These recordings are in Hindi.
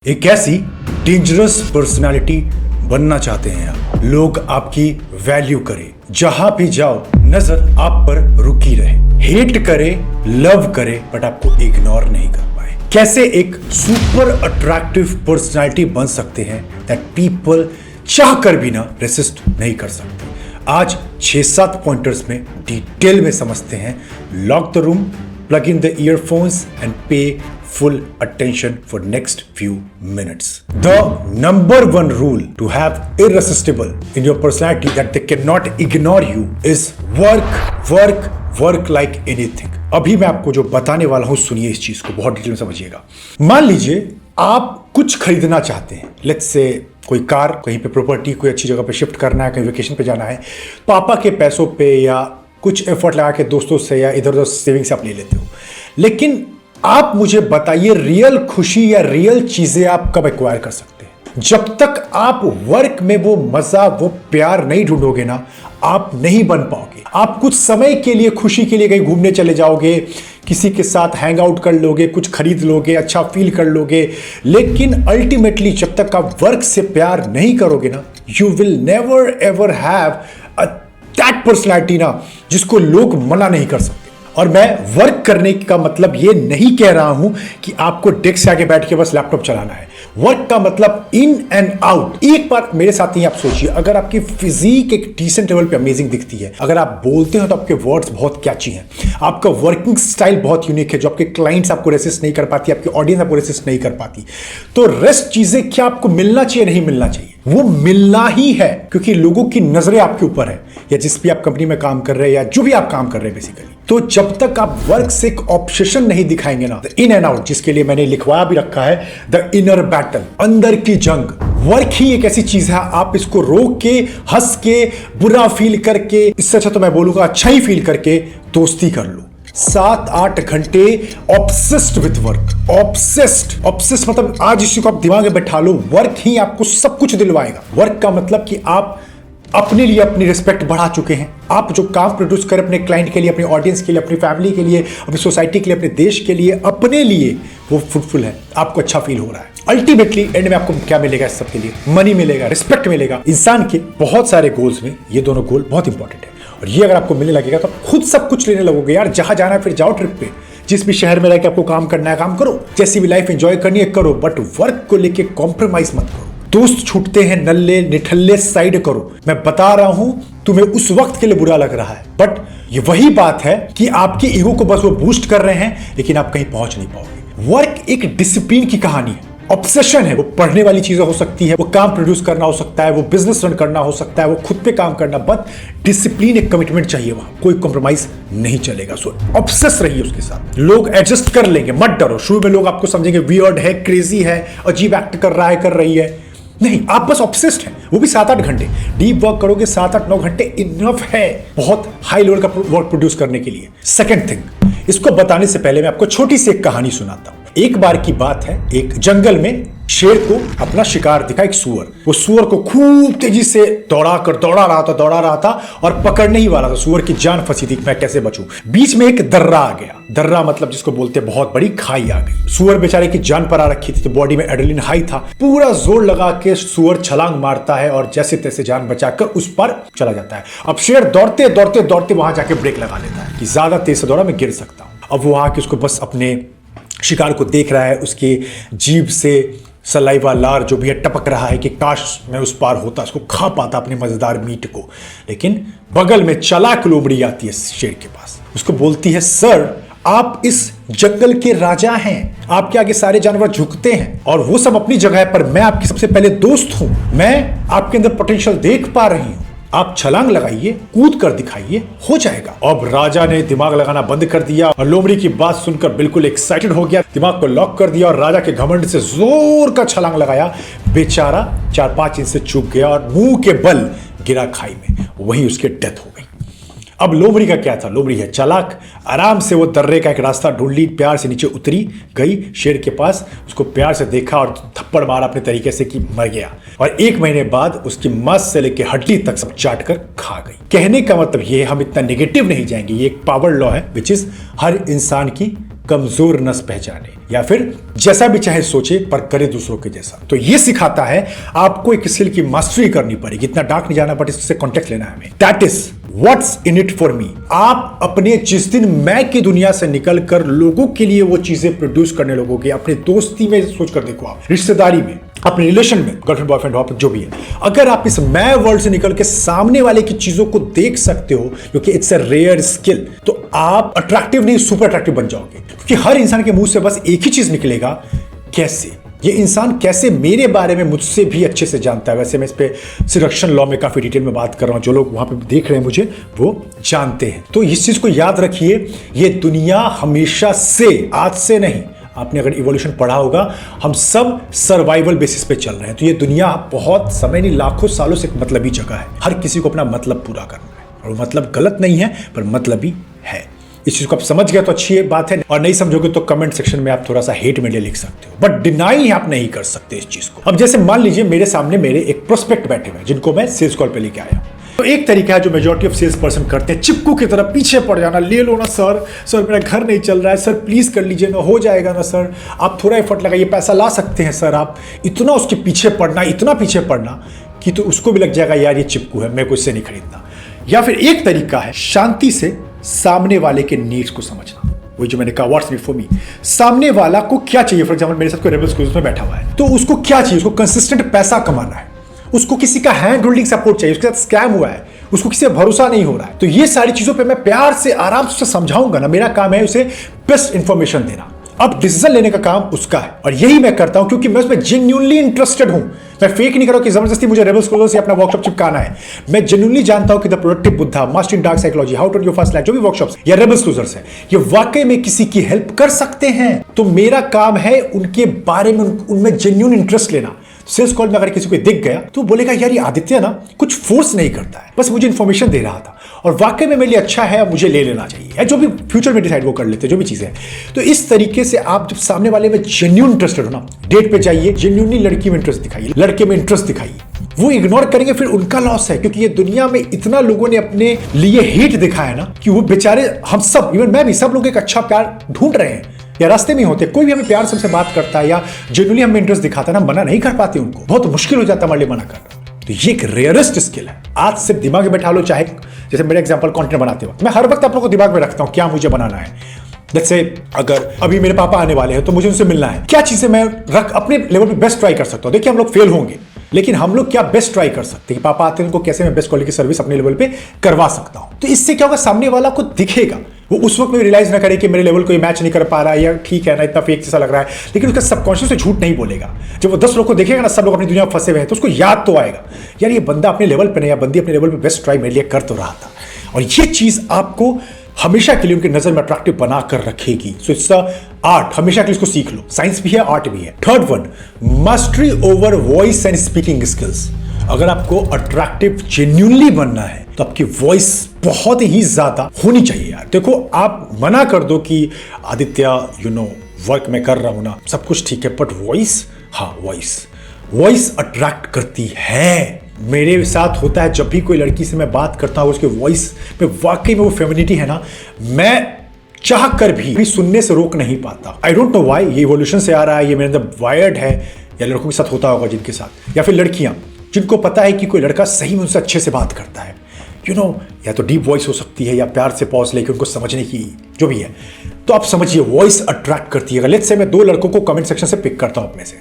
एक ऐसी डेंजरस पर्सनालिटी बनना चाहते हैं आप। लोग आपकी वैल्यू करें, जहां भी जाओ नजर आप पर रुकी रहे, हेट करे लव करे बट आपको इग्नोर नहीं कर पाए। कैसे एक सुपर अट्रैक्टिव पर्सनालिटी बन सकते हैं दैट पीपल चाह कर भी ना रेसिस्ट नहीं कर सकते। आज 6-7 पॉइंटर्स में डिटेल में समझते हैं। Lock the room, plug in the earphones and pay full attention for next few minutes. The number one rule to have irresistible in your personality that they cannot ignore you is work like anything. अभी मैं आपको जो बताने वाला हूं सुनिए इस चीज को बहुत डिटेल में समझिएगा। मान लीजिए आप कुछ खरीदना चाहते हैं, लेट्स से कोई कार, कहीं पे प्रॉपर्टी, कोई अच्छी जगह पे शिफ्ट करना है, कहीं वेकेशन पे जाना है, पापा के पैसों पे या कुछ एफर्ट लगा के दोस्तों से या इधर उधर सेविंग से आप ले लेते हो। लेकिन आप मुझे बताइए रियल खुशी या रियल चीजें आप कब एक्वायर कर सकते हैं? जब तक आप वर्क में वो मजा, वो प्यार नहीं ढूंढोगे ना, आप नहीं बन पाओगे। आप कुछ समय के लिए खुशी के लिए कहीं घूमने चले जाओगे, किसी के साथ हैंग आउट कर लोगे, कुछ खरीद लोगे, अच्छा फील कर लोगे, लेकिन अल्टीमेटली जब तक आप वर्क से प्यार नहीं करोगे ना, you will never ever have that personality ना जिसको लोग मना नहीं कर सकते। और मैं वर्क करने का मतलब ये नहीं कह रहा हूं कि आपको डेस्क आके बैठ के बस लैपटॉप चलाना है। वर्क का मतलब इन एंड आउट। एक बार मेरे साथ ही आप सोचिए, अगर आपकी फिजिक एक डिसेंट लेवल पे अमेजिंग दिखती है, अगर आप बोलते हो तो आपके वर्ड्स बहुत कैची हैं, आपका वर्किंग स्टाइल बहुत यूनिक है जो आपके क्लाइंट्स आपको रेसिस्ट नहीं कर पाती, आपकी ऑडियंस आपको रेसिस्ट नहीं कर पाती, तो रेस्ट चीजें क्या आपको मिलना चाहिए नहीं मिलना चाहिए? वो मिलना ही है, क्योंकि लोगों की नजरें आपके ऊपर है, या जिस भी आप कंपनी में काम कर रहे हैं या जो भी आप काम कर रहे हैं बेसिकली। तो जब तक आप वर्क से एक ऑब्सेशन नहीं दिखाएंगे ना, इन एंड आउट, जिसके लिए मैंने लिखवाया भी रखा है द इनर बैटल, अंदर की जंग। वर्क ही एक ऐसी चीज है, आप इसको रोक के, हंस के, बुरा फील करके, इससे अच्छा तो मैं बोलूंगा अच्छा ही फील करके दोस्ती कर लो। 7-8 घंटे ऑब्सेस्ड विद वर्क। ऑब्सेस्ड मतलब आज इसी को आप दिमाग में बैठा लो, वर्क ही आपको सब कुछ दिलवाएगा। वर्क का मतलब कि आप अपने लिए अपनी रिस्पेक्ट बढ़ा चुके हैं। आप जो काम प्रोड्यूस करें अपने क्लाइंट के लिए, अपनी ऑडियंस के लिए, अपनी फैमिली के लिए, अपनी सोसाइटी के लिए, अपने देश के लिए, अपने लिए, वो फ्रूटफुल है, आपको अच्छा फील हो रहा है। अल्टीमेटली एंड में आपको क्या मिलेगा? इस सब के लिए मनी मिलेगा, रिस्पेक्ट मिलेगा। इंसान के बहुत सारे गोल्स में ये दोनों गोल बहुत इंपॉर्टेंट है, और ये अगर आपको मिलने लगेगा तो आप खुद सब कुछ लेने लगोगे। यार जहां जाना है फिर जाओ ट्रिप पे, जिस भी शहर में रहकर आपको काम करना है काम करो, जैसी भी लाइफ एंजॉय करनी है करो, बट वर्क को लेके कॉम्प्रोमाइज मत करो। दोस्त छूटते हैं नल्ले निठल्ले, साइड करो। मैं बता रहा हूं तुम्हें उस वक्त के लिए बुरा लग रहा है, बट ये वही बात है कि आपके ईगो को बस वो बूस्ट कर रहे हैं, लेकिन आप कहीं पहुंच नहीं पाओगे। वर्क एक डिसिप्लिन की कहानी है, ऑब्सेशन है। वो पढ़ने वाली चीजें हो सकती है, वो काम प्रोड्यूस करना हो सकता है, वो बिजनेस रन करना हो सकता है, वो खुद पे काम करना, बट डिसिप्लिन, एक कमिटमेंट चाहिए। वहां कोई कॉम्प्रोमाइज नहीं चलेगा। सो ऑब्सेस रहिए उसके साथ। लोग एडजस्ट कर लेंगे, मत डरो। शुरू में लोग आपको समझेंगे वियर्ड है, क्रेजी है, अजीब एक्ट कर रहा है, कर रही है। नहीं, आप बस ऑब्सेस्ड हैं। वो भी 7-8 घंटे डीप वर्क करोगे, 7-8-9 घंटे इनफ है बहुत हाई लेवल का वर्क प्रोड्यूस करने के लिए। सेकंड थिंग, इसको बताने से पहले मैं आपको छोटी सी एक कहानी सुनाता हूं। एक बार की बात है, एक जंगल में शेर को अपना शिकार दिखा एक सूअर। वो सूअर को खूब तेजी से दौड़ा रहा था और पकड़ने ही वाला था। सूअर की जान फंसी थी, मैं कैसे बचूं। बीच में एक दर्रा आ गया। दर्रा मतलब जिसको बोलते हैं बहुत बड़ी खाई आ गई। सूअर बेचारे की जान पर आ रखी थी, तो बॉडी में एड्रेनलिन हाई था। पूरा जोर लगा के सूअर छलांग मारता है और जैसे तैसे जान बचाकर उस पर चला जाता है। अब शेर दौड़ते वहां जाके ब्रेक लगा लेता है कि ज्यादा तेज से दौड़ा, मैं गिर सकता हूं। अब वो आके उसको बस अपने शिकार को देख रहा है, उसकी जीभ से सलाइवा लार जो भी है टपक रहा है कि काश मैं उस पार होता, उसको खा पाता अपने मजेदार मीट को। लेकिन बगल में चालाक लोमड़ी आती है शेर के पास। उसको बोलती है, सर आप इस जंगल के राजा हैं, आपके आगे सारे जानवर झुकते हैं और वो सब अपनी जगह पर, मैं आपकी सबसे पहले दोस्त हूं, मैं आपके अंदर पोटेंशियल देख पा रही हूं, आप छलांग लगाइए, कूद कर दिखाइए, हो जाएगा। अब राजा ने दिमाग लगाना बंद कर दिया और लोमड़ी की बात सुनकर बिल्कुल एक्साइटेड हो गया, दिमाग को लॉक कर दिया और राजा के घमंड से जोर का छलांग लगाया। बेचारा 4-5 इंच से चूक गया और मुंह के बल गिरा खाई में। वहीं उसकी डेथ हो गई। अब लोमड़ी का क्या था? लोमड़ी है चालाक, आराम से वो दर्रे का एक रास्ता ढूंढ ली, प्यार से नीचे उतरी, गई शेर के पास, उसको प्यार से देखा और थप्पड़ मारा अपने तरीके से कि मर गया। और 1 महीने बाद उसकी मांस से लेकर हड्डी तक सब चाट कर खा गई। कहने का मतलब ये, हम इतना नेगेटिव नहीं जाएंगे, ये एक पावर लॉ है विच इज हर इंसान की कमजोर नस पहचाने। या फिर जैसा भी चाहे सोचे पर करे दूसरों के जैसा। तो ये सिखाता है आपको एक स्किल की मास्टरी करनी पड़ेगी, इतना डार्क नहीं जाना पड़े, इससे कॉन्टेक्स्ट लेना है हमें। That is what's in it for me. आप अपने जिस दिन मैं की दुनिया से निकलकर लोगों के लिए वो चीजें प्रोड्यूस करने लगोगे, अपने दोस्ती में सोच कर देखो, आप रिश्तेदारी में, अपने रिलेशन में, गर्लफ्रेंड बॉयफ्रेंड हो, जो भी है, अगर आप इस मैं वर्ल्ड से निकल के सामने वाले की चीजों को देख सकते हो, क्योंकि इट्स अ रेयर स्किल, तो आप अट्रैक्टिव नहीं सुपर अट्रैक्टिव बन जाओगे। क्योंकि हर इंसान के मुंह से बस एक ही चीज निकलेगा, कैसे ये इंसान कैसे मेरे बारे में मुझसे भी अच्छे से जानता है। वैसे मैं इस पे सिलेक्शन लॉ में काफी डिटेल में बात कर रहा हूं, जो लोग वहां पे देख रहे हैं मुझे वो जानते हैं। तो इस चीज को याद रखिए, ये दुनिया हमेशा से, आज से नहीं, आपने अगर इवोल्यूशन पढ़ा होगा, हम सब सर्वाइवल बेसिस पे चल रहे हैं। तो ये दुनिया बहुत समय नहीं, लाखों सालों से एक मतलबी जगह है। हर किसी को अपना मतलब पूरा करना है, और मतलब गलत नहीं है पर मतलबी है। इस चीज को आप समझ गए तो अच्छी बात है, और नहीं समझोगे तो कमेंट सेक्शन में आप थोड़ा सा हेट में लिख सकते हो, बट डिनाई आप नहीं कर सकते इस चीज को। अब जैसे मान लीजिए मेरे सामने मेरे एक प्रोस्पेक्ट बैठे हुए जिनको मैं सेल्स कॉल पे लेके आया, तो एक तरीका है जो मेजॉरिटी ऑफ सेल्स पर्सन करते हैं, चिपकू की तरह पीछे पड़ जाना, ले लो ना सर, सर मेरा घर नहीं चल रहा है, सर प्लीज कर लीजिए ना, हो जाएगा ना सर, आप थोड़ा एफर्ट लगाइए, पैसा ला सकते हैं सर। आप इतना उसके पीछे पड़ना, इतना पीछे पड़ना कि तो उसको भी लग जाएगा यार ये चिपकू है, मैं को इससे नहीं खरीदना। या फिर एक तरीका है शांति से सामने वाले के नीड्स को समझना, वही जो मैंने कहा व्हाट्स नीड फॉर मी। सामने वाला को क्या चाहिए, फॉर एग्जांपल मेरे साथ कोई रेबल्स क्रूज में बैठा हुआ है, तो उसको क्या चाहिए, उसको कंसिस्टेंट पैसा कमाना है, उसको किसी का हैंड होल्डिंग सपोर्ट चाहिए, उसके साथ स्कैम हुआ है, उसको किसी से भरोसा नहीं हो रहा है। तो ये सारी चीजों पे मैं प्यार से आराम से समझाऊंगा ना, मेरा काम है उसे बेस्ट इंफॉर्मेशन देना। अब डिसीजन लेने का काम उसका है, और यही मैं करता हूं क्योंकि मैं उसमें जेन्युइनली इंटरेस्टेड हूं। मैं फेक नहीं कर रहा हूं कि जबरदस्ती मुझे रेबल्स क्रूज से अपना वर्कशॉप चिपकाना है। मैं जेन्युइनली जानता हूं कि the productive Buddha, master in dark psychology, how to your first life, जो भी वर्कशॉप्स या रेबल्स क्रूजर्स है, ये वाकई में किसी की हेल्प कर सकते हैं। तो मेरा काम है उनके बारे में, उनमें जेन्युइन इंटरेस्ट लेना। सेल्स कॉल में अगर किसी को दिख गया तो बोलेगा यार ये आदित्य ना कुछ फोर्स नहीं करता है, बस मुझे इंफॉर्मेशन दे रहा था और वाकई में मेरे लिए अच्छा है, मुझे ले लेना चाहिए, या जो भी फ्यूचर में डिसाइड वो कर लेते हैं, जो भी चीजें हैं। तो इस तरीके से आप जब सामने वाले में जेन्युइन इंटरेस्टेड हो ना, डेट पे जाइए, जेन्युइनली लड़की में इंटरेस्ट दिखाइए, लड़के में इंटरेस्ट दिखाइए। वो इग्नोर करेंगे फिर उनका लॉस है, क्योंकि ये दुनिया में इतना लोगों ने अपने लिए हेट दिखाया ना कि वो बेचारे, हम सब, इवन मैं भी, सब लोग एक अच्छा प्यार ढूंढ रहे हैं या रास्ते में होते, कोई भी हमें प्यार से हमसे बात करता है या जेन्युइनली हमें इंटरेस्ट दिखाता है ना, मना नहीं कर पाते उनको, बहुत मुश्किल हो जाता है हमारे लिए मना करना। तो ये एक रेयरेस्ट स्किल है। आज सिर्फ दिमाग में बैठा लो, चाहे जैसे मेरे एग्जांपल कंटेंट बनाते वक्त मैं हर वक्त आप लोगों को दिमाग में रखता हूं क्या मुझे बनाना है। जैसे अगर अभी मेरे पापा आने वाले हैं तो मुझे उनसे मिलना है, क्या चीजें मैं रख अपने लेवल पे बेस्ट ट्राई कर सकता हूं। देखिए हम लोग फेल होंगे, लेकिन हम लोग क्या बेस्ट ट्राई कर सकते हैं कि पापा आते हैं उनको कैसे मैं बेस्ट क्वालिटी की सर्विस अपने लेवल पे करवा सकता हूं। तो इससे क्या होगा, सामने वाला को दिखेगा, वो उस वक्त में रियलाइज ना करे कि मेरे लेवल को मैच नहीं कर पा रहा है, या ठीक है ना इतना फेक जैसा लग रहा है, लेकिन उसका सबकॉन्शियस से झूठ नहीं बोलेगा। जब वो 10 लोग को देखेगा ना, सब लोग अपनी दुनिया में फंसे हुए हैं, तो उसको याद तो आएगा यार ये बंदा अपने लेवल पे नहीं, या बंदी अपने लेवल पे बेस्ट ट्राई मेरे लिए कर तो रहा था। और ये चीज आपको हमेशा के लिए उनकी नजर में अट्रैक्टिव बना कर रखेगी। सो इट्स आर्ट, हमेशा के लिए इसको सीख लो, साइंस भी है आर्ट भी है। Third one, mastery over voice and speaking skills. अगर आपको अट्रैक्टिव जेन्युइनली बनना है तो आपकी वॉइस बहुत ही ज्यादा होनी चाहिए यार। देखो आप मना कर दो कि आदित्य वर्क में कर रहा हूं ना, सब कुछ ठीक है, बट वॉइस, हाँ वॉइस अट्रैक्ट करती है। मेरे साथ होता है जब भी कोई लड़की से मैं बात करता हूं, उसके वॉइस में वाकई में वो फेमिनिटी है ना, मैं चाह कर भी सुनने से रोक नहीं पाता। आई डोंट नो व्हाई, ये इवोल्यूशन से आ रहा है, ये मेरे अंदर वायर्ड है, या लड़कों के साथ होता होगा जिनके साथ, या फिर लड़कियां जिनको पता है कि कोई लड़का सही में उनसे अच्छे से बात करता है, या तो डीप वॉइस हो सकती है या प्यार से पॉज लेके उनको समझने की, जो भी है। तो आप समझिए वॉइस अट्रैक्ट करती है। लेट्स से मैं 2 लड़कों को कमेंट सेक्शन से पिक करता हूं अपने से,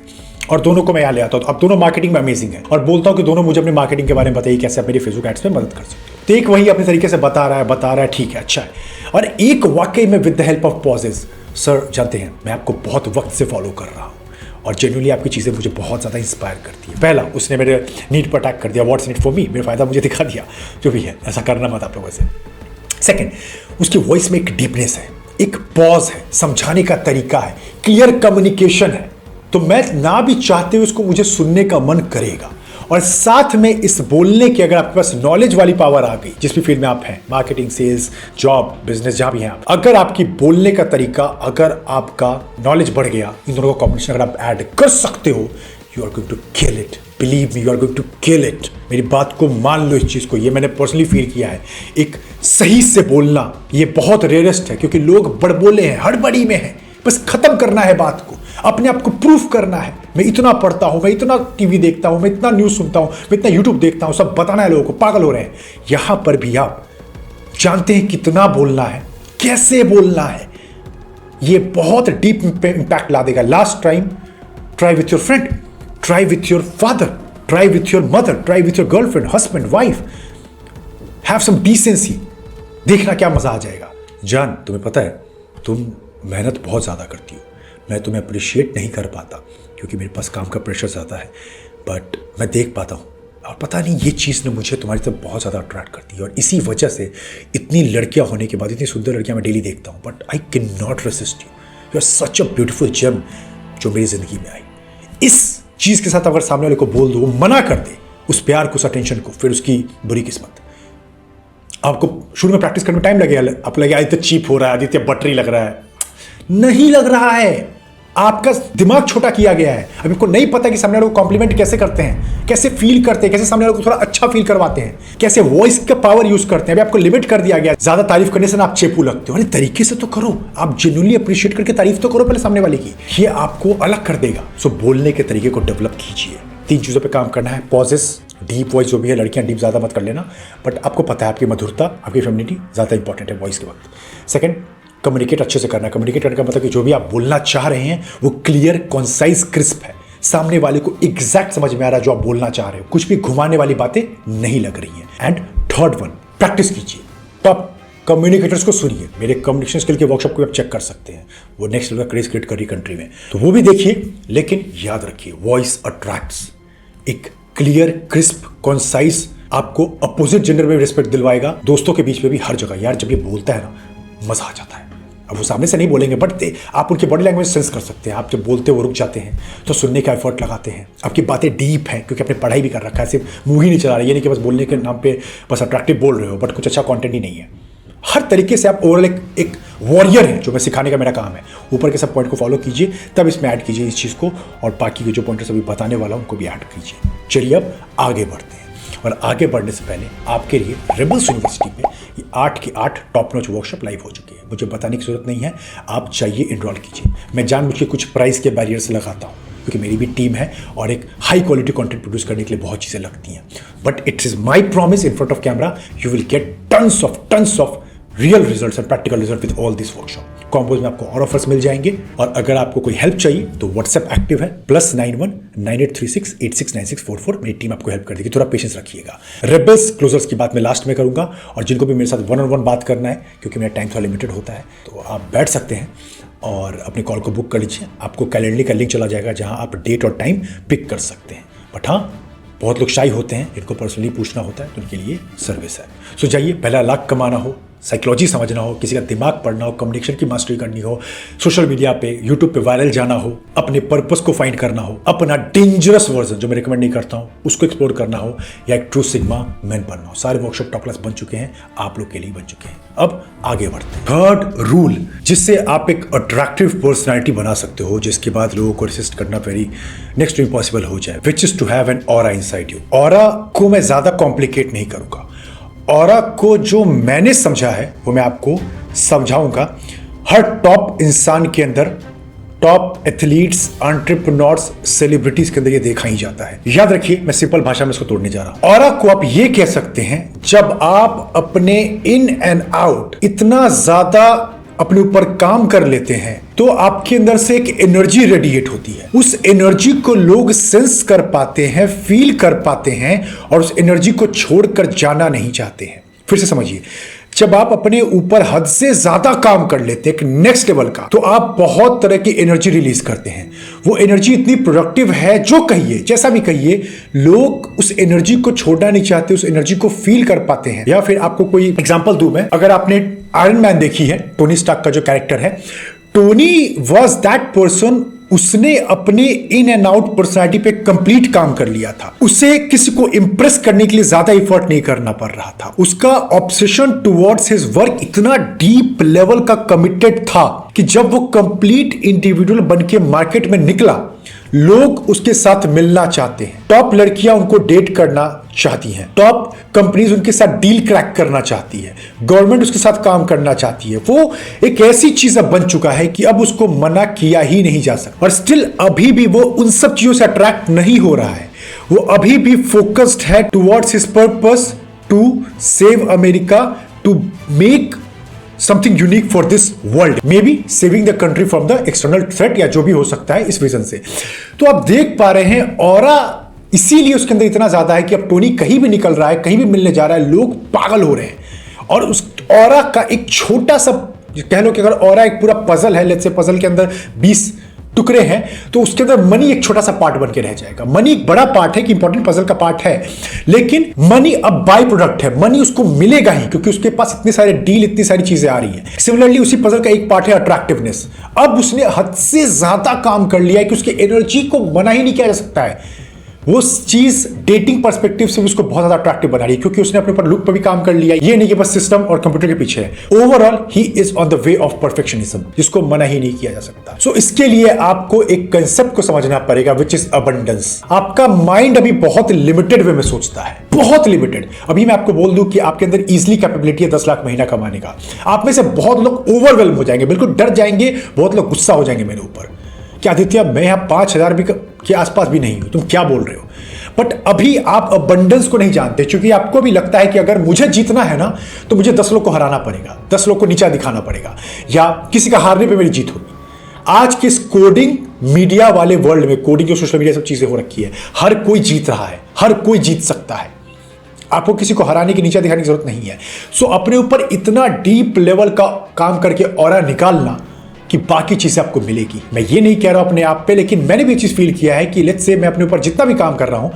और दोनों को मैं यहाँ ले आता हूँ, अब दोनों मार्केटिंग में अमेजिंग है, और बोलता हूँ कि दोनों मुझे अपनी मार्केटिंग के बारे में बताइए, कैसे आप मेरी फेसबुक एड्स में मदद कर सकते हो। तो एक वही अपने तरीके से बता रहा है, ठीक है, अच्छा है, और एक वाकई में with the help of pauses, sir जानते हैं मैं आपको बहुत वक्त से फॉलो कर रहा हूँ और जेन्युइनली आपकी चीज़ें मुझे बहुत ज़्यादा इंस्पायर करती है। पहला, उसने मेरे नीड पर अटैक कर दिया, व्हाट्स नीड फॉर मी, मेरा फायदा मुझे दिखा दिया, जो भी है, ऐसा करना मत आप लोगों से। सेकेंड, उसकी वॉइस में एक डीपनेस है, एक पॉज है, समझाने का तरीका है, क्लियर कम्युनिकेशन है, तो मैं ना भी चाहते हुए उसको मुझे सुनने का मन करेगा। और साथ में इस बोलने की अगर आपके पास नॉलेज वाली पावर आ गई, जिस भी फील्ड में आप हैं, मार्केटिंग, सेल्स, जॉब, बिजनेस, जहां भी हैं आप, अगर आपकी बोलने का तरीका, अगर आपका नॉलेज बढ़ गया, इन दोनों का कॉम्बिनेशन अगर आप ऐड कर सकते हो, you are going to kill it, believe me, you are going to kill it. मेरी बात को मान लो, इस चीज को, ये मैंने पर्सनली फील किया है। एक सही से बोलना ये बहुत रेयरेस्ट है, क्योंकि लोग बड़बोले हैं, हड़बड़ी में है, बस खत्म करना है बात को, अपने आप को प्रूफ करना है। मैं इतना पढ़ता हूं, मैं इतना टीवी देखता हूं, मैं इतना न्यूज सुनता हूं, मैं इतना यूट्यूब देखता हूं, सब बताना है लोगों को, पागल हो रहे हैं। यहां पर भी आप जानते हैं कितना बोलना है, कैसे बोलना है, ये बहुत डीप इंपैक्ट ला देगा। Last time try with your friend, try with your father, try with your mother, try with your girlfriend, husband, wife, have some decency. देखना क्या मजा आ जाएगा। जान, तुम्हें पता है तुम मेहनत बहुत ज़्यादा करती हो, मैं तुम्हें अप्रिशिएट नहीं कर पाता क्योंकि मेरे पास काम का प्रेशर ज़्यादा है, बट मैं देख पाता हूँ और पता नहीं ये चीज़ ने मुझे तुम्हारी तरफ बहुत ज़्यादा अट्रैक्ट करती है। और इसी वजह से इतनी लड़कियाँ होने के बाद, इतनी सुंदर लड़कियाँ मैं डेली देखता हूँ, but I can not resist you. You are such a beautiful gem जो मेरी ज़िंदगी में आई। इस चीज़ के साथ अगर सामने वाले को बोल दो, वो मना कर दे उस प्यार को, उस अटेंशन को, फिर उसकी बुरी किस्मत। आपको शुरू में प्रैक्टिस करने में टाइम लगेगा, आपको लगेगा आदित्य चीप हो रहा है, आदित्य बटरी लग रहा है। नहीं लग रहा है, आपका दिमाग छोटा किया गया है। अभी आपको नहीं पता कि सामने वाले को कॉम्प्लीमेंट कैसे करते हैं, कैसे फील करते हैं, कैसे सामने वाले को थोड़ा अच्छा फील करवाते हैं, कैसे वॉइस का पावर यूज करते हैं। अभी आपको लिमिट कर दिया गया, ज्यादा तारीफ करने से ना आप चेपू लगते हो। अरे तरीके से तो करो, आप जेन्युइनली अप्रिशिएट करके तारीफ तो करो पहले सामने वाले की, ये आपको अलग कर देगा। सो बोलने के तरीके को डेवलप कीजिए। 3 चीजों पे काम करना है, पॉजेस, डीप वॉइस जो भी है, लड़कियां डीप ज़्यादा मत कर लेना, बट आपको पता है आपकी मधुरता, आपकी फेमिनिटी ज़्यादा इंपॉर्टेंट है वॉइस के वक्त। सेकंड, कम्युनिकेट अच्छे से करना है। कम्युनिकेट करने का मतलब कि जो भी आप बोलना चाह रहे हैं वो क्लियर, कॉन्साइज, क्रिस्प है, सामने वाले को एग्जैक्ट समझ में आ रहा है जो आप बोलना चाह रहे हो, कुछ भी घुमाने वाली बातें नहीं लग रही हैं। एंड थर्ड वन, प्रैक्टिस कीजिए। तो आप कम्युनिकेटर्स को सुनिए, मेरे कम्युनिकेशन स्किल के वर्कशॉप को आप चेक कर सकते हैं, वो नेक्स्ट लेवल का क्रेज क्रिएट कर रही कंट्री में, तो वो भी देखिए। लेकिन याद रखिए, वॉइस अट्रैक्ट्स। एक क्लियर, क्रिस्प, कॉन्साइज आपको अपोजिट जेंडर में रिस्पेक्ट दिलवाएगा, दोस्तों के बीच में भी, हर जगह। यार जब ये बोलता है ना, मजा आ जाता है। अब वो सामने से नहीं बोलेंगे, बट आप उनकी बॉडी लैंग्वेज सेंस कर सकते हैं। आप जब बोलते हो वो रुक जाते हैं, तो सुनने का एफर्ट लगाते हैं, आपकी बातें डीप हैं क्योंकि आपने पढ़ाई भी कर रखा है, सिर्फ मुंह ही नहीं चला रहे। ये नहीं कि बस बोलने के नाम पे बस अट्रैक्टिव बोल रहे हो, बट कुछ अच्छा कंटेंट ही नहीं है। हर तरीके से आप ओवरऑल एक वॉरियर है, जो मैं सिखाने का मेरा काम है। ऊपर के सब पॉइंट को फॉलो कीजिए, तब इसमें ऐड कीजिए इस चीज़ को, और बाकी के जो पॉइंट्स अभी बताने वाला हूं उनको भी ऐड कीजिए। चलिए अब आगे बढ़ते हैं, और आगे बढ़ने से पहले आपके लिए रेबल्स यूनिवर्सिटी पे ये 8 की 8 टॉप नॉच वर्कशॉप लाइव हो चुकी है। मुझे बताने की जरूरत नहीं है, आप चाहिए इनरोल कीजिए। मैं जानबूझ के कुछ प्राइस के बैरियर से लगाता हूँ क्योंकि मेरी भी टीम है और एक हाई क्वालिटी कंटेंट प्रोड्यूस करने के लिए बहुत चीज़ें लगती हैं, but it is my promise in front of camera, you will get tons of real results and practical result with all this workshop. Combos में आपको और ऑफर्स मिल जाएंगे, और अगर आपको कोई हेल्प चाहिए तो व्हाट्सएप एक्टिव है, +91 9836 869644। मेरी टीम आपको हेल्प कर देगी, थोड़ा पेशेंस रखिएगा। रेबल्स क्लोजर्स की बात मैं लास्ट में करूंगा, और जिनको भी मेरे साथ 1-on-1 बात करना है, क्योंकि मेरा टाइम थोड़ा लिमिटेड होता है, तो आप बैठ सकते हैं और अपने कॉल को बुक कर लीजिए। आपको कैलेंडर का लिंक चला जाएगा जहां आप डेट और टाइम पिक कर सकते हैं। बट हाँ, बहुत लोग शाई होते हैं, जिनको पर्सनली पूछना होता है, तो उनके लिए सर्विस है। सो जाइए, पहला लाख कमाना हो, साइकोलॉजी समझना हो, किसी का दिमाग पढ़ना हो, कम्युनिकेशन की मास्टरी करनी हो, सोशल मीडिया पे, यूट्यूब पे वायरल जाना हो, अपने पर्पस को फाइंड करना हो, अपना डेंजरस वर्जन जो मैं रिकमेंड नहीं करता हूँ उसको एक्सप्लोर करना हो, या एक ट्रू सिग्मा मैन बनना हो, सारे वर्कशॉप टॉप क्लास बन चुके हैं, आप लोग के लिए बन चुके हैं। अब आगे बढ़ते हैं। थर्ड रूल, जिससे आप एक अट्रैक्टिव पर्सनैलिटी बना सकते हो, जिसके बाद लोगों को रेसिस्ट करना वेरी नेक्स्ट टू इम्पॉसिबल हो जाए, which is to have an aura inside you. Aura को मैं ज्यादा कॉम्प्लिकेट नहीं करूंगा, ऑरा को जो मैंने समझा है वो मैं आपको समझाऊंगा। हर टॉप इंसान के अंदर, टॉप एथलीट्स, एंटरप्रेन्योर्स, सेलिब्रिटीज के अंदर ये देखा ही जाता है। याद रखिए, मैं सिंपल भाषा में इसको तोड़ने जा रहा हूं। ऑरा को आप ये कह सकते हैं, जब आप अपने इन एंड आउट इतना ज्यादा अपने ऊपर काम कर लेते हैं, तो आपके अंदर से एक एनर्जी रेडिएट होती है। उस एनर्जी को लोग सेंस कर पाते हैं, फील कर पाते हैं, और उस एनर्जी को छोड़कर जाना नहीं चाहते हैं। फिर से समझिए, जब आप अपने ऊपर हद से ज्यादा काम कर लेते हैं, एक नेक्स्ट लेवल का, तो आप बहुत तरह की एनर्जी रिलीज करते हैं। वो एनर्जी इतनी प्रोडक्टिव है, जो कहिए, जैसा भी कहिए, लोग उस एनर्जी को छोड़ना नहीं चाहते, उस एनर्जी को फील कर पाते हैं। या फिर आपको कोई एग्जांपल दूं मैं, अगर आपने आयरन मैन देखी है, टोनी स्टार्क का जो कैरेक्टर है, टोनी वॉज दैट पर्सन, उसने अपने इन एंड आउट पर्सनालिटी पे कंप्लीट काम कर लिया था। उसे किसी को इंप्रेस करने के लिए ज्यादा एफर्ट नहीं करना पड़ रहा था। उसका ऑब्सेशन टुवर्ड्स हिज वर्क इतना डीप लेवल का कमिटेड था कि जब वो कंप्लीट इंडिविजुअल बन के मार्केट में निकला, लोग उसके साथ मिलना चाहते हैं, टॉप लड़कियां उनको डेट करना चाहती हैं, टॉप कंपनीज उनके साथ डील क्रैक करना चाहती है, गवर्नमेंट उसके साथ काम करना चाहती है। वो एक ऐसी चीज अब बन चुका है कि अब उसको मना किया ही नहीं जा सकता। और स्टिल अभी भी वो उन सब चीजों से अट्रैक्ट नहीं हो रहा है, वो अभी भी फोकस्ड है towards his purpose to save America, to make something unique for this world, may be saving the country from the external threat, या जो भी हो सकता है इस विजन से। तो आप देख पा रहे हैं ऑरा इसीलिए उसके अंदर इतना ज्यादा है कि अब टोनी कहीं भी निकल रहा है, कहीं भी मिलने जा रहा है, लोग पागल हो रहे हैं। और उस ऑरा का एक छोटा सा, कह लो कि अगर ऑरा एक पूरा पजल है, लेट्स से पजल के अंदर 20 टुकड़े हैं, तो उसके अंदर मनी एक छोटा सा पार्ट बन के रह जाएगा। मनी एक बड़ा पार्ट है कि इंपॉर्टेंट पजल का पार्ट है, लेकिन मनी अब बाय प्रोडक्ट है, मनी उसको मिलेगा ही क्योंकि उसके पास इतने सारे डील, इतनी सारी चीजें आ रही हैं। सिमिलरली उसी पजल का एक पार्ट है अट्रैक्टिवनेस। अब उसने हद से ज्यादा काम कर लिया है कि उसकी एनर्जी को मना ही नहीं किया जा सकता है। वो चीज डेटिंग पर्सपेक्टिव से उसको बहुत ज्यादा अट्रैक्टिव बना रही है क्योंकि उसने अपने ऊपर लुक पर भी काम कर लिया। ये नहीं कि बस सिस्टम और कंप्यूटर के पीछे है। Overall he is on the way of perfectionism, जिसको मना ही नहीं किया जा सकता। सो इसके लिए आपको एक कंसेप्ट को समझना पड़ेगा, विच इज अबंडेंस। आपका माइंड अभी बहुत लिमिटेड वे में सोचता है, बहुत लिमिटेड। अभी मैं आपको बोल दूं कि आपके अंदर इजिली कैपेबिलिटी है 10 लाख महीना कमाने का। आप में से बहुत लोग ओवरवेल्म हो जाएंगे, बिल्कुल डर जाएंगे, बहुत लोग गुस्सा हो जाएंगे मेरे ऊपर कि आदित्य मैं यहां 5,000 भी के आसपास भी नहीं हूं, तुम क्या बोल रहे हो। बट अभी आप अबंडेंस को नहीं जानते, क्योंकि आपको भी लगता है कि अगर मुझे जीतना है ना तो मुझे 10 लोग को हराना पड़ेगा, 10 लोग को नीचा दिखाना पड़ेगा, या किसी का हारने पे मेरी जीत होगी। आज के इस कोडिंग मीडिया वाले वर्ल्ड में, कोडिंग और सोशल मीडिया सब चीजें हो रखी है, हर कोई जीत रहा है, हर कोई जीत सकता है। आपको किसी को हराने की, नीचा दिखाने की जरूरत नहीं है। सो अपने ऊपर इतना डीप लेवल का काम करके ऑरा निकालना कि बाकी चीजें आपको मिलेगी। मैं ये नहीं कह रहा हूं अपने आप पे, लेकिन मैंने भी चीज फील किया है कि लेट्स से मैं अपने ऊपर जितना भी काम कर रहा हूं,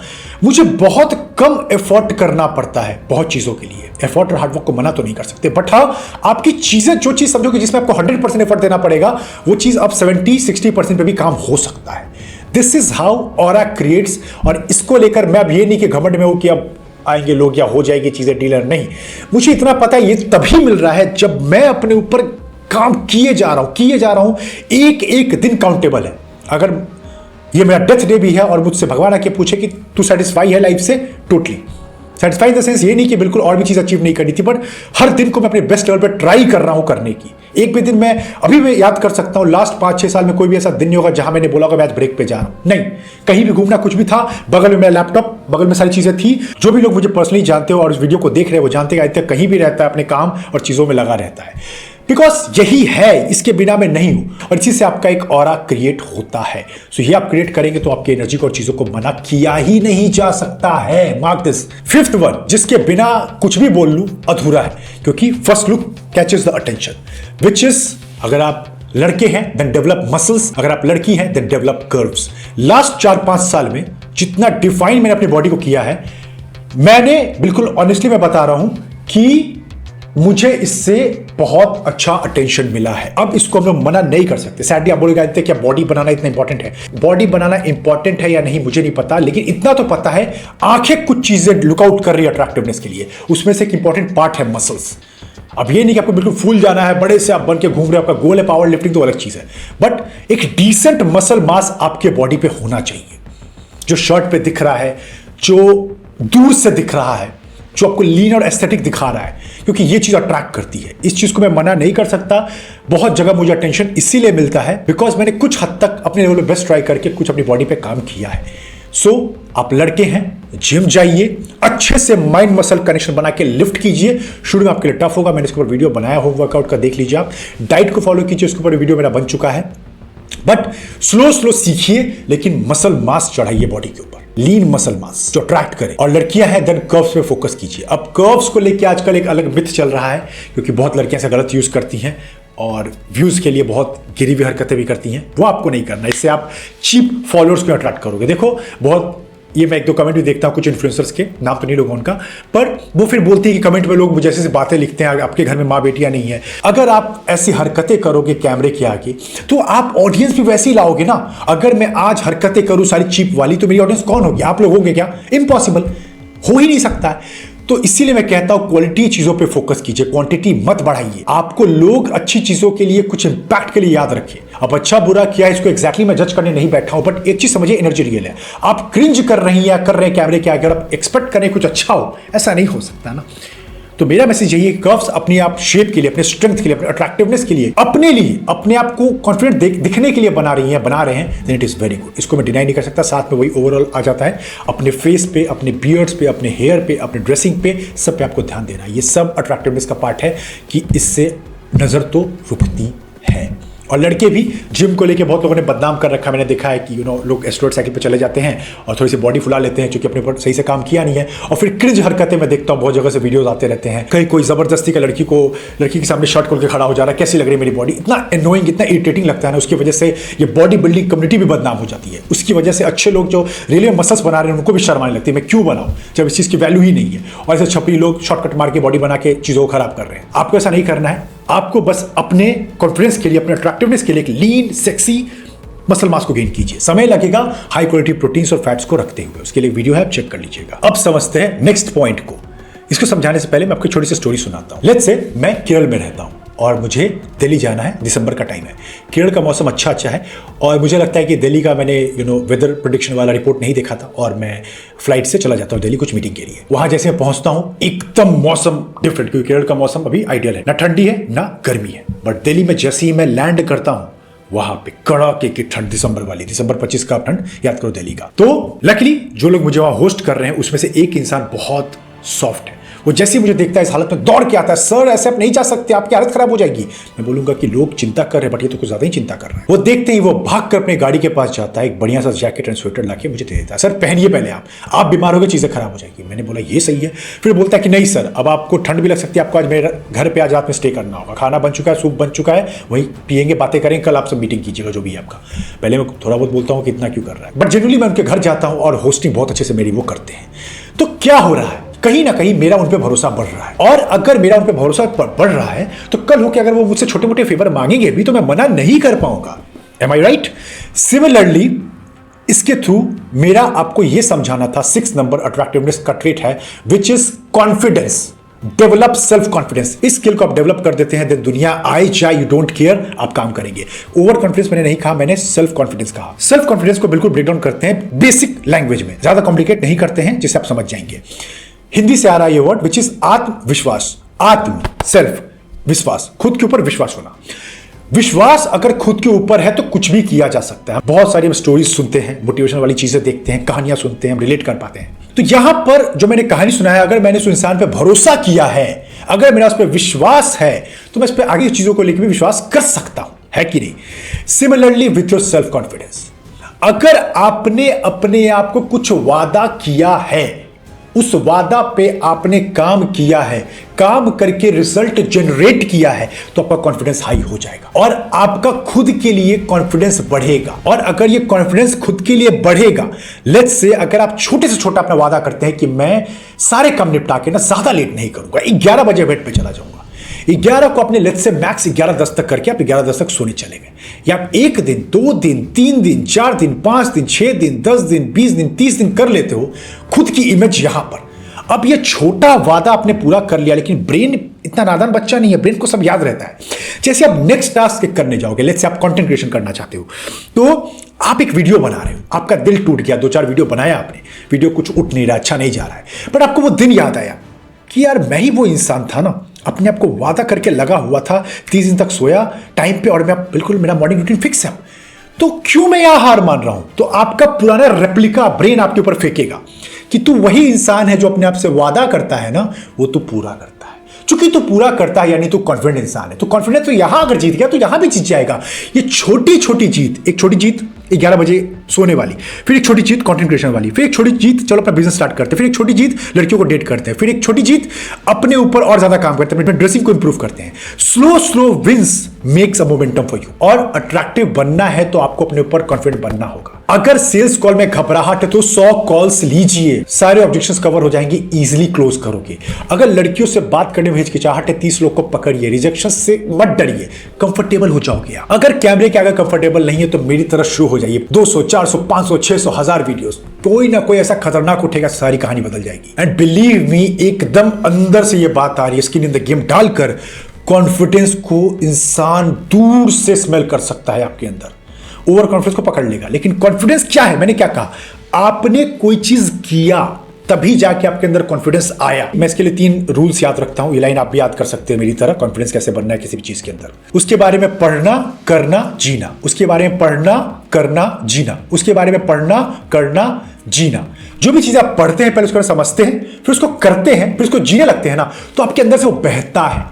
मुझे बहुत कम एफर्ट करना पड़ता है बहुत चीजों के लिए। एफर्ट और हार्डवर्क को मना तो नहीं कर सकते, बट हाँ आपकी चीजें, जो चीज समझो कि जिसमें आपको 100% एफर्ट देना पड़ेगा, वो चीज अब 70-60% पे भी काम हो सकता है। This is how aura creates. और इसको लेकर मैं अब ये नहीं कि घमंड में हूं कि अब आएंगे लोग या हो जाएगी चीजें डीलर, नहीं। मुझे इतना पता है ये तभी मिल रहा है जब मैं अपने ऊपर काम किए जा रहा हूं। एक एक दिन काउंटेबल है। अगर ये मेरा डेथ डे भी है और मुझसे भगवान आके पूछे कि तू सेटिस्फाई है लाइफ से, totally satisfy in the sense ये नहीं कि बिल्कुल और भी चीज अचीव नहीं करनी थी, बट हर दिन को मैं अपने बेस्ट लेवल पे ट्राई कर रहा हूं करने की। एक भी दिन मैं अभी मैं याद कर सकता हूं, लास्ट 5-6 साल में कोई भी ऐसा दिन नहीं होगा जहां मैंने बोला होगा मैं आज ब्रेक पे जा रहा हूं। नहीं, कहीं भी घूमना, कुछ भी था, बगल में मेरा लैपटॉप, बगल में सारी चीजें थी। जो भी लोग मुझे पर्सनली जानते हो और इस वीडियो को देख रहे हैं वो जानते हैं कि कहीं भी रहता है, अपने काम और चीजों में लगा रहता है, बिकॉज यही है, इसके बिना मैं नहीं हूं। और इसी से आपका एक ऑरा क्रिएट होता है। सो ये आप क्रिएट करेंगे तो आपकी एनर्जी को और चीजों को मना किया ही नहीं जा सकता है। Mark this. फिफ्थ वन, जिसके बिना कुछ भी बोल लूं अधूरा है, क्योंकि first look catches the attention, which is, अगर आप लड़के हैं देन डेवलप मसल्स, अगर आप लड़की हैं देन डेवलप कर्व्स। लास्ट 4-5 साल में जितना डिफाइन मैंने अपनी बॉडी को किया है, मैंने बिल्कुल ऑनेस्टली मैं बता रहा हूं कि मुझे इससे बहुत अच्छा अटेंशन मिला है। अब इसको हम लोग मना नहीं कर सकते। सैडली आप बोलेगा क्या बॉडी बनाना इतना इंपॉर्टेंट है? बॉडी बनाना इंपॉर्टेंट है या नहीं मुझे नहीं पता, लेकिन इतना तो पता है आंखें कुछ चीजें लुकआउट कर रही है अट्रैक्टिवनेस के लिए। उसमें से एक इंपॉर्टेंट पार्ट है मसल्स। अब ये नहीं कि आपको बिल्कुल फूल जाना है, बड़े से आप बन के घूम रहे हो, आपका गोल है पावर लिफ्टिंग, तो अलग चीज है, बट एक डिसेंट मसल मास आपके बॉडी पे होना चाहिए, जो शर्ट पे दिख रहा है, जो दूर से दिख रहा है, जो आपको लीन और एस्थेटिक दिखा रहा है, क्योंकि ये चीज अट्रैक्ट करती है। इस चीज को मैं मना नहीं कर सकता। बहुत जगह मुझे अटेंशन इसीलिए मिलता है बिकॉज मैंने कुछ हद तक अपने लेवल पे बेस्ट ट्राई करके कुछ अपनी बॉडी पे काम किया है। सो आप लड़के हैं, जिम जाइए, अच्छे से माइंड मसल कनेक्शन बना के लिफ्ट कीजिए। शुरू में आपके लिए टफ होगा, मैंने इसके ऊपर वीडियो बनाया, होम वर्कआउट का देख लीजिए आप। डाइट को फॉलो कीजिए, उसके ऊपर वीडियो मेरा बन चुका है। बट स्लो सीखिए, लेकिन मसल मास चढ़ाइए बॉडी के ऊपर, लीन मसल मास जो अट्रैक्ट करे। और लड़कियां हैं देन कर्व्स पे फोकस कीजिए। अब कर्व्स को लेके आजकल एक अलग मिथ चल रहा है, क्योंकि बहुत लड़कियां से गलत यूज करती हैं और व्यूज के लिए बहुत गिरी हुई हरकतें भी करती हैं। वो आपको नहीं करना, इससे आप चीप फॉलोअर्स को अट्रैक्ट करोगे। देखो बहुत, ये मैं 1-2 कमेंट भी देखता हूं कुछ इन्फ्लुएंसर्स के, नाम तो नहीं लूंगा उनका, पर वो फिर बोलती है कि कमेंट में लोग मुझे ऐसे बातें लिखते हैं, आपके घर में माँ बेटियां नहीं है। अगर आप ऐसी हरकतें करोगे कैमरे के आगे तो आप ऑडियंस भी वैसे ही लाओगे ना। अगर मैं आज हरकतें करूं सारी चीप वाली, तो मेरी ऑडियंस कौन होगी? आप लोग होंगे क्या? इम्पॉसिबल, हो ही नहीं सकता है। तो इसीलिए मैं कहता हूं क्वालिटी चीजों पे फोकस कीजिए, क्वांटिटी मत बढ़ाइए। आपको लोग अच्छी चीजों के लिए, कुछ इंपैक्ट के लिए याद रखें। अब अच्छा बुरा किया इसको एग्जैक्टली मैं जज करने नहीं बैठा हूं, बट एक चीज समझिए, एनर्जी रियल है। आप क्रिंज कर रही हैं या कर रहे हैं कैमरे के आगे और आप एक्सपेक्ट करें कुछ अच्छा हो, ऐसा नहीं हो सकता ना। तो मेरा मैसेज यही है, कर्व्स अपने आप शेप के लिए, अपने स्ट्रेंथ के लिए, अपने अट्रैक्टिवनेस के लिए, अपने लिए, अपने आप को कॉन्फिडेंट दिखने के लिए बना रहे हैं, then it is very good. इसको मैं डिनाई नहीं कर सकता। साथ में वही ओवरऑल आ जाता है, अपने फेस पे, अपने बियर्ड्स पे, अपने हेयर पे, अपने ड्रेसिंग पे, सब पे आपको ध्यान देना है। ये सब अट्रैक्टिवनेस का पार्ट है कि इससे नजर तो रुकती है। और लड़के भी जिम को लेके बहुत लोगों ने बदनाम कर रखा है। मैंने देखा है कि लोग एस्ट्रोइड साइकिल पे चले जाते हैं और थोड़ी सी बॉडी फुला लेते हैं, क्योंकि अपने ऊपर सही से काम किया नहीं है, और फिर क्रिंज हरकतें मैं देखता हूँ, बहुत जगह से वीडियोस आते रहते हैं। कहीं कोई जबरदस्ती का लड़की के सामने शर्ट खोल के खड़ा हो जा रहा है, कैसी लग रही है मेरी बॉडी, इतना एनोइंग, इतना इरिटेटिंग लगता है ना। उसकी वजह से ये बॉडी बिल्डिंग कम्युनिटी भी बदनाम हो जाती है। उसकी वजह से अच्छे लोग जो रियली मसल्स बना रहे हैं उनको भी शर्म आने लगती है, मैं क्यों बनाऊं जब इस चीज़ की वैल्यू ही नहीं है। और ऐसे छपरी लोग शॉर्टकट मार के बॉडी बना के चीज़ों को खराब कर रहे हैं। आपको ऐसा नहीं करना है। आपको बस अपने कॉन्फिडेंस के लिए, अपने अट्रैक्टिवनेस के लिए एक लीन सेक्सी मसल मास को गेन कीजिए। समय लगेगा हाई क्वालिटी प्रोटीन्स और फैट्स को रखते हुए। उसके लिए वीडियो है, आप चेक कर लीजिएगा। अब समझते हैं नेक्स्ट पॉइंट को। इसको समझाने से पहले मैं आपको छोटी सी स्टोरी सुनाता हूं। लेट्स से मैं केरल में रहता हूं और मुझे दिल्ली जाना है, दिसंबर का टाइम है। केरल का मौसम अच्छा है और मुझे लगता है कि दिल्ली का मैंने वेदर प्रेडिक्शन वाला रिपोर्ट नहीं देखा था और मैं फ्लाइट से चला जाता हूँ दिल्ली कुछ मीटिंग के लिए। वहां जैसे मैं पहुंचता हूँ एकदम मौसम डिफरेंट, क्योंकि केरल का मौसम अभी आइडियल है, ना ठंडी है ना गर्मी है। बट दिल्ली में जैसे ही मैं लैंड करता हूँ वहां पे कड़ाके की ठंड, दिसंबर 25 का ठंड याद करो दिल्ली का। तो लकीली जो लोग मुझे वहां होस्ट कर रहे हैं उसमें से एक इंसान बहुत सॉफ्ट है। वो जैसे ही मुझे देखता है इस हालत में दौड़ के आता है, सर ऐसे आप नहीं जा सकते, आपकी हालत खराब हो जाएगी। मैं बोलूंगा कि लोग चिंता कर रहे हैं, बट ये तो कुछ ज्यादा ही चिंता कर रहे हैं। वो देखते ही वो भाग कर अपने गाड़ी के पास जाता है, एक बढ़िया सा जैकेट एंड स्वेटर लाके मुझे दे देता है। सर पहनिए पहले, आप बीमार हो गए, चीजें खराब हो जाएगी। मैंने बोला ये सही है। फिर बोलता है कि नहीं सर, अब आपको ठंड भी लग सकती है, आपको आज मेरे घर पे आज रात में स्टे करना होगा, खाना बन चुका है, सूप बन चुका है, वही पियेंगे, बातें करेंगे, कल आप सब मीटिंग कीजिएगा जो भी है आपका। पहले मैं थोड़ा बहुत बोलता हूँ कि इतना क्यों कर रहा है, बट जनरली मैं उनके घर जाता हूँ और होस्टिंग बहुत अच्छे से मेरी वो करते हैं। तो क्या हो रहा है, कहीं ना कहीं मेरा उन पे भरोसा बढ़ रहा है, और अगर मेरा उन पे भरोसा बढ़ रहा है तो कल होके अगर वो मुझसे छोटे मोटे फेवर मांगेंगे भी तो मैं मना नहीं कर पाऊंगा। एम आई राइट? सिमिलरली इसके थ्रू मेरा आपको ये समझाना था 6 नंबर अट्रैक्टिवनेस का ट्रेट है, which is confidence. Develop self confidence. इस स्किल को आप डेवलप कर देते हैं, देन दुनिया आए चाहे यू डोंट केयर, आप काम करेंगे। ओवर कॉन्फिडेंस मैंने नहीं कहा, मैंने सेल्फ कॉन्फिडेंस कहा। सेल्फ कॉन्फिडेंस को बिल्कुल ब्रेक डाउन करते हैं बेसिक लैंग्वेज में, ज्यादा कॉम्प्लिकेट नहीं करते हैं, जिसे आप समझ जाएंगे। हिंदी से आ रहा है ये वर्ड विच इज आत्मविश्वास। आत्म सेल्फ विश्वास, खुद के ऊपर विश्वास होना। विश्वास अगर खुद के ऊपर है तो कुछ भी किया जा सकता है। बहुत सारी हम स्टोरीज सुनते हैं, मोटिवेशन वाली चीजें देखते हैं, कहानियां सुनते हैं, हम रिलेट कर पाते हैं। तो यहां पर जो मैंने कहानी सुना है, अगर मैंने उस इंसान पे भरोसा किया है, अगर मेरा उस पर विश्वास है, तो मैं इस पर आगे चीजों को लेकर भी विश्वास कर सकता हूं, है कि नहीं? Similarly with your self confidence, अगर आपने अपने आप को कुछ वादा किया है, उस वादा पे आपने काम किया है, काम करके रिजल्ट जनरेट किया है, तो आपका कॉन्फिडेंस हाई हो जाएगा और आपका खुद के लिए कॉन्फिडेंस बढ़ेगा। और अगर ये कॉन्फिडेंस खुद के लिए बढ़ेगा, लेट्स से अगर आप छोटे से छोटा अपना वादा करते हैं कि मैं सारे काम निपटा के ना ज्यादा लेट नहीं करूंगा, 11 बजे बेड पे चला जाऊंगा, 11 को अपने लेट्स से मैक्स 11:10 तक करके आप 11:10 तक सोने चले गए, या आप 1 दिन 2 दिन 3 दिन 4 दिन 5 दिन 6 दिन 10 दिन 20 दिन 30 दिन कर लेते हो खुद की इमेज यहां पर। अब ये छोटा वादा आपने पूरा कर लिया, लेकिन ब्रेन इतना नादान बच्चा नहीं है, ब्रेन को सब याद रहता है। जैसे आप नेक्स्ट टास्क करने जाओगे, लेट्स से आप कंटेंट क्रिएशन करना चाहते हो, तो आप एक वीडियो बना रहे हो, आपका दिल टूट गया, 2-4 वीडियो बनाया आपने, वीडियो कुछ उठ नहीं रहा, अच्छा नहीं जा रहा है, बट आपको वो दिन याद आया कि यार मैं ही वो इंसान था ना, अपने आप को वादा करके लगा हुआ था, 30 दिन तक सोया टाइम पे और मैं बिल्कुल मेरा मॉर्निंग रूटीन फिक्स है, तो क्यों मैं यहां हार मान रहा हूं? तो आपका पुराना रेप्लिका ब्रेन आपके ऊपर फेंकेगा कि तू वही इंसान है जो अपने आप से वादा करता है ना, वो तो पूरा करता है। चूंकि तू पूरा करता है यानी तू कॉन्फिडेंट इंसान है, तो कॉन्फिडेंस तो यहां अगर जीत गया तो यहां भी जीत जाएगा। ये छोटी छोटी जीत, एक छोटी जीत 11 बजे सोने वाली, फिर एक छोटी जीत कंटेंट क्रिएशन वाली, फिर एक छोटी जीत चलो अपना बिजनेस स्टार्ट करते हैं, फिर एक छोटी जीत लड़कियों को डेट करते हैं, फिर एक छोटी जीत अपने ऊपर और ज्यादा काम करते हैं, अपने ड्रेसिंग को इंप्रूव करते हैं। Slow wins makes a momentum for you. और अट्रैक्टिव बनना है तो आपको अपने ऊपर कॉन्फिडेंट बनना होगा। अगर सेल्स कॉल में घबराहट है तो 100 कॉल्स लीजिए, सारे ऑब्जेक्शंस कवर हो जाएंगे, इजीली क्लोज करोगे। अगर लड़कियों से बात करने में हिचकिचाहट है, 30 लोग को पकड़िए, रिजेक्शन से मत डरिए, कंफर्टेबल हो जाओगे। अगर कैमरे के आगे कंफर्टेबल नहीं है तो मेरी तरह शुरू हो जाइए, 200 400 500 600 1000 वीडियोस, कोई ना कोई ऐसा खतरनाक उठेगा, सारी कहानी बदल जाएगी। एंड बिलीव मी, एकदम अंदर से ये बात आ रही है, स्किन इन द गेम डालकर कॉन्फिडेंस को इंसान दूर से स्मेल कर सकता है आपके अंदर, ओवर कॉन्फिडेंस को पकड़ लेगा। लेकिन कॉन्फिडेंस क्या है, मैंने क्या कहा, आपने कोई चीज किया तभी जाके आपके अंदर कॉन्फिडेंस आया। मैं इसके लिए 3 रूल्स याद रखता हूं, ये लाइन आप भी याद कर सकते हैं मेरी तरह, कॉन्फिडेंस कैसे बनना है किसी भी चीज के अंदर। उसके बारे में पढ़ना, करना, जीना। उसके बारे में पढ़ना, करना, जीना। उसके बारे में पढ़ना, करना, जीना। जो भी चीज आप पढ़ते हैं पहले उसको समझते हैं, फिर उसको करते हैं, फिर उसको जीने लगते हैं ना, तो आपके अंदर से वो बहता है।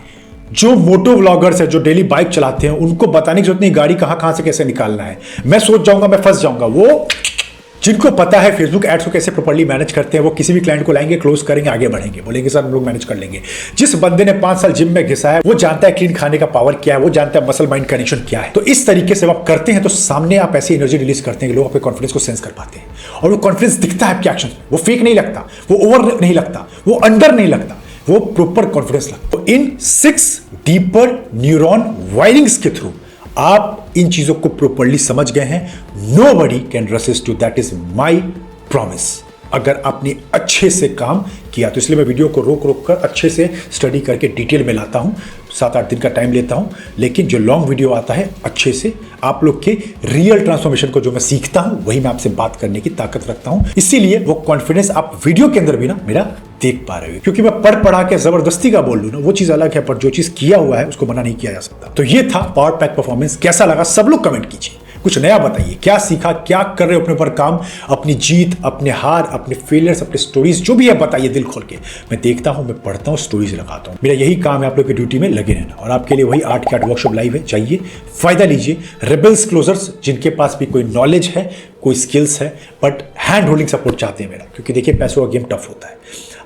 जो मोटो व्लॉगर्स है, जो डेली बाइक चलाते हैं, उनको बताने की जरूरत नहीं गाड़ी कहां से कैसे निकालना है। मैं सोच जाऊंगा, मैं फंस जाऊंगा। वो जिनको पता है फेसबुक एड्स को कैसे प्रॉपर्ली मैनेज करते हैं, वो किसी भी क्लाइंट को लाएंगे, क्लोज करेंगे, आगे बढ़ेंगे, बोलेंगे सर हम लोग मैनेज कर लेंगे। जिस बंदे ने 5 साल जिम में घिसा है, वो जानता है क्लीन खाने का पावर क्या है, वो जानता है मसल माइंड कनेक्शन क्या है। तो इस तरीके से आप करते हैं तो सामने आप ऐसी एनर्जी रिलीज करते हैं कि लोग आपके कॉन्फिडेंस को सेंस कर पाते हैं, और वो कॉन्फिडेंस दिखता है आपके एक्शन में। वो फेक नहीं लगता, वो ओवर नहीं लगता, वो अंडर नहीं लगता, वो प्रॉपर कॉन्फिडेंस लगता। तो इन 6 डीपर न्यूरॉन वायरिंग्स के थ्रू आप इन चीजों को प्रॉपर्ली समझ गए हैं। Nobody can resist to, that is my promise. अगर आपने अच्छे से काम किया तो, इसलिए मैं वीडियो को रोक कर अच्छे से स्टडी करके डिटेल में लाता हूं, 7-8 दिन का टाइम लेता हूं। लेकिन जो लॉन्ग वीडियो आता है अच्छे से आप लोग के रियल ट्रांसफॉर्मेशन को जो मैं सीखता हूं, वही मैं आपसे बात करने की ताकत रखता हूं। इसीलिए वो कॉन्फिडेंस आप वीडियो के अंदर भी ना मेरा देख पा रहे हो, क्योंकि मैं पढ़ा के जबरदस्ती का बोल लूं ना, वो चीज अलग है, पर जो चीज किया हुआ है उसको मना नहीं किया जा सकता। तो ये था पावर पैक परफॉर्मेंस। कैसा लगा सब लोग कमेंट कीजिए, कुछ नया बताइए, क्या सीखा, क्या कर रहे हो अपने ऊपर काम, अपनी जीत, अपने हार, अपने फेलियर्स, अपने स्टोरीज जो भी है बताइए दिल खोल के। मैं देखता हूं, मैं पढ़ता हूं, स्टोरीज लगाता हूं। मेरा यही काम है आप लोग की ड्यूटी में लगे रहना, और आपके लिए वही 8 के 8 वर्कशॉप लाइव है। चाहिए फायदा लीजिए। रेबल्स क्लोजर्स जिनके पास भी कोई नॉलेज है, कोई स्किल्स है, बट हैंड होल्डिंग सपोर्ट चाहते हैं मेरा, क्योंकि देखिए पैसों का गेम टफ होता है,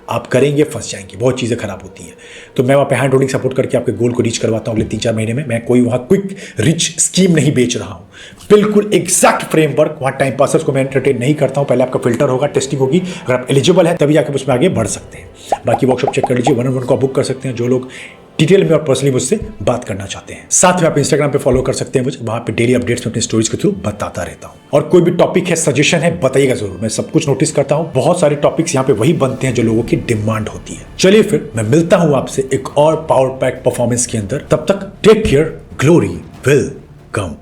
आप करेंगे फंस जाएंगे, बहुत चीज़ें खराब होती हैं। तो मैं वहाँ पे हैंड होल्डिंग सपोर्ट करके आपके गोल को रीच करवाता हूँ अगले 3-4 महीने में। मैं कोई वहाँ क्विक रिच स्कीम नहीं बेच रहा हूँ, बिल्कुल एग्जैक्ट फ्रेमवर्क। वहाँ टाइम पासर्स को मैं एंटरटेन नहीं करता हूँ। पहले आपका फिल्टर होगा, टेस्टिंग होगी, अगर आप एलिजिबल है तभी आके उसमें आगे बढ़ सकते हैं। बाकी वर्कशॉप चेक कर लीजिए, 1-on-1 को बुक कर सकते हैं जो लोग डिटेल में और पर्सनली मुझसे बात करना चाहते हैं। साथ में आप इंस्टाग्राम पे फॉलो कर सकते हैं मुझे, वहां पे डेली अपडेट्स में अपनी स्टोरीज के थ्रू बताता रहता हूं। और कोई भी टॉपिक है, सजेशन है, बताइएगा जरूर, मैं सब कुछ नोटिस करता हूं। बहुत सारे टॉपिक्स यहाँ पे वही बनते हैं जो लोगों की डिमांड होती है। चलिए फिर मैं मिलता हूं आपसे एक और पावर पैक परफॉर्मेंस के अंदर। तब तक take care, glory will come.